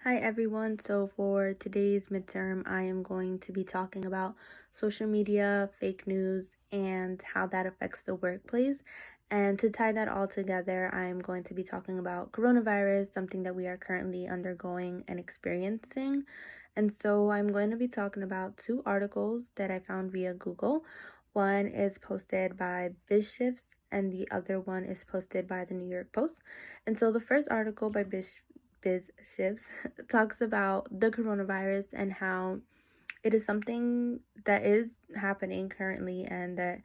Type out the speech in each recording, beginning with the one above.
Hi everyone. So for today's midterm, I am going to be talking about social media, fake news, and how that affects the workplace. And to tie that all together, I am going to be talking about coronavirus, something that we are currently undergoing and experiencing. And so I'm going to be talking about two articles that I found via Google. One is posted by BizShifts and the other one is posted by the New York Post. And so the first article by BizShifts talks about the coronavirus and how it is something that is happening currently and that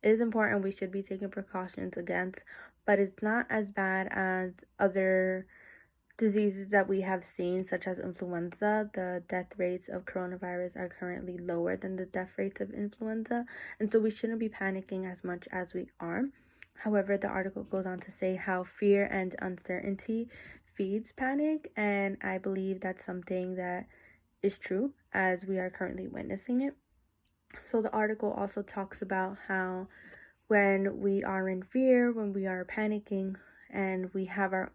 is important. We should be taking precautions against, but it's not as bad as other diseases that we have seen, such as influenza. The death rates of coronavirus are currently lower than the death rates of influenza, and so we shouldn't be panicking as much as we are. However, the article goes on to say how fear and uncertainty feeds panic, and I believe that's something that is true as we are currently witnessing it. So the article also talks about how when we are in fear, when we are panicking, and we have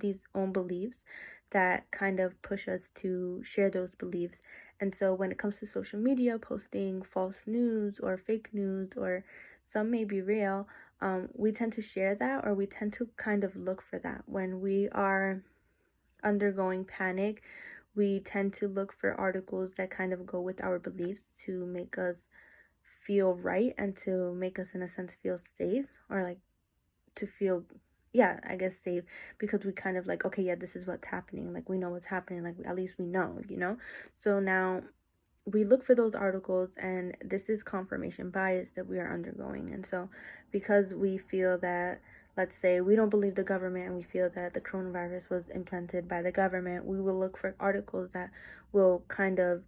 these own beliefs that kind of push us to share those beliefs. And so when it comes to social media, posting false news or fake news, or some may be real, we tend to share that, or we tend to kind of look for that. When we are undergoing panic, we tend to look for articles that kind of go with our beliefs to make us feel right and to make us, in a sense, feel safe, or like to feel, yeah, I guess safe, because we kind of like, okay, yeah, this is what's happening. Like, we know what's happening. Like, at least we know. So now we look for those articles, and this is confirmation bias that we are undergoing. And so because we feel that, let's say we don't believe the government and we feel that the coronavirus was implanted by the government, we will look for articles that will kind of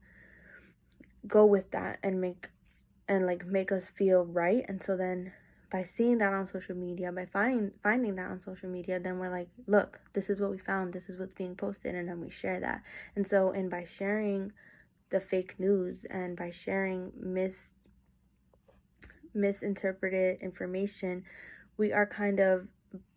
go with that and make us feel right. And so then by seeing that on social media, by finding that on social media, then we're like, look, this is what we found, this is what's being posted, and then we share that. And so, and by sharing the fake news and by sharing misinterpreted information, we are kind of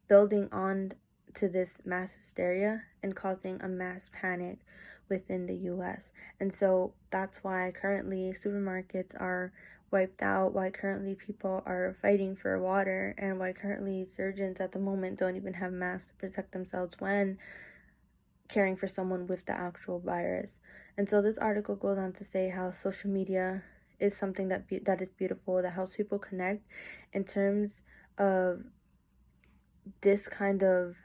building on to this mass hysteria and causing a mass panic within the US. And so that's why currently supermarkets are wiped out, why currently people are fighting for water, and why currently surgeons at the moment don't even have masks to protect themselves when caring for someone with the actual virus. And so this article goes on to say how social media is something that is beautiful, that helps people connect in terms of this kind of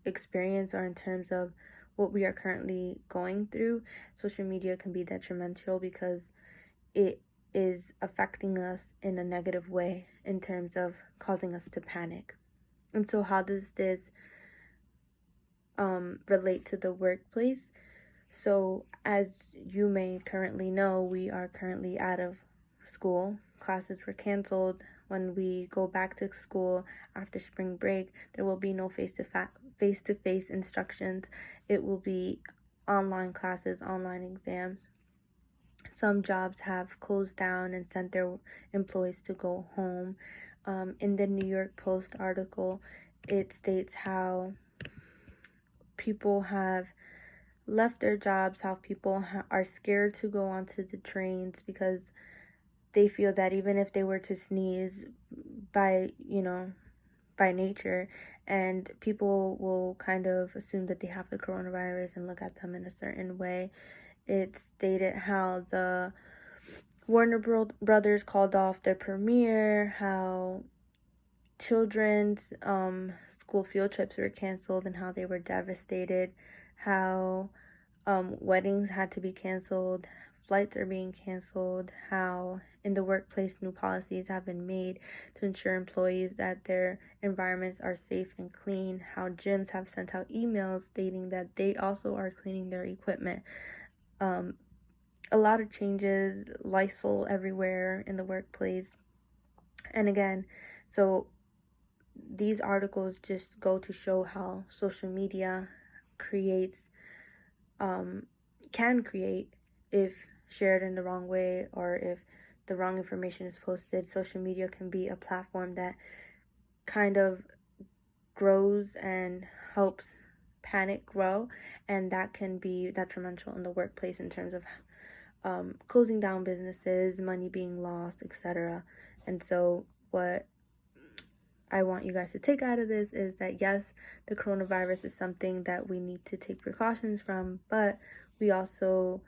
experience, or in terms of what we are currently going through. Social media can be detrimental because it is affecting us in a negative way in terms of causing us to panic. And so how does this relate to the workplace? So as you may currently know, we are currently out of school. Classes were canceled. When we go back to school after spring break, there will be no face-to-face instructions. It will be online classes, online exams. Some jobs have closed down and sent their employees to go home. In the New York Post article, it states how people have left their jobs, how people are scared to go onto the trains because they feel that even if they were to sneeze by nature, and people will kind of assume that they have the coronavirus and look at them in a certain way. It stated how the Warner Brothers called off their premiere, how children's school field trips were canceled and how they were devastated, how weddings had to be canceled, flights are being canceled, how in the workplace new policies have been made to ensure employees that their environments are safe and clean, how gyms have sent out emails stating that they also are cleaning their equipment. A lot of changes, Lysol everywhere in the workplace. And again, so these articles just go to show how social media creates can create, if shared in the wrong way or if the wrong information is posted. Social media can be a platform that kind of grows and helps panic grow, and that can be detrimental in the workplace in terms of closing down businesses, money being lost, etc. And so what I want you guys to take out of this is that yes, the coronavirus is something that we need to take precautions from, but we also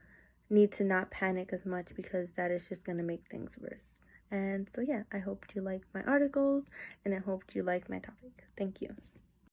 need to not panic as much, because that is just going to make things worse. And so yeah, I hope you liked my articles, and I hope you liked my topic. Thank you.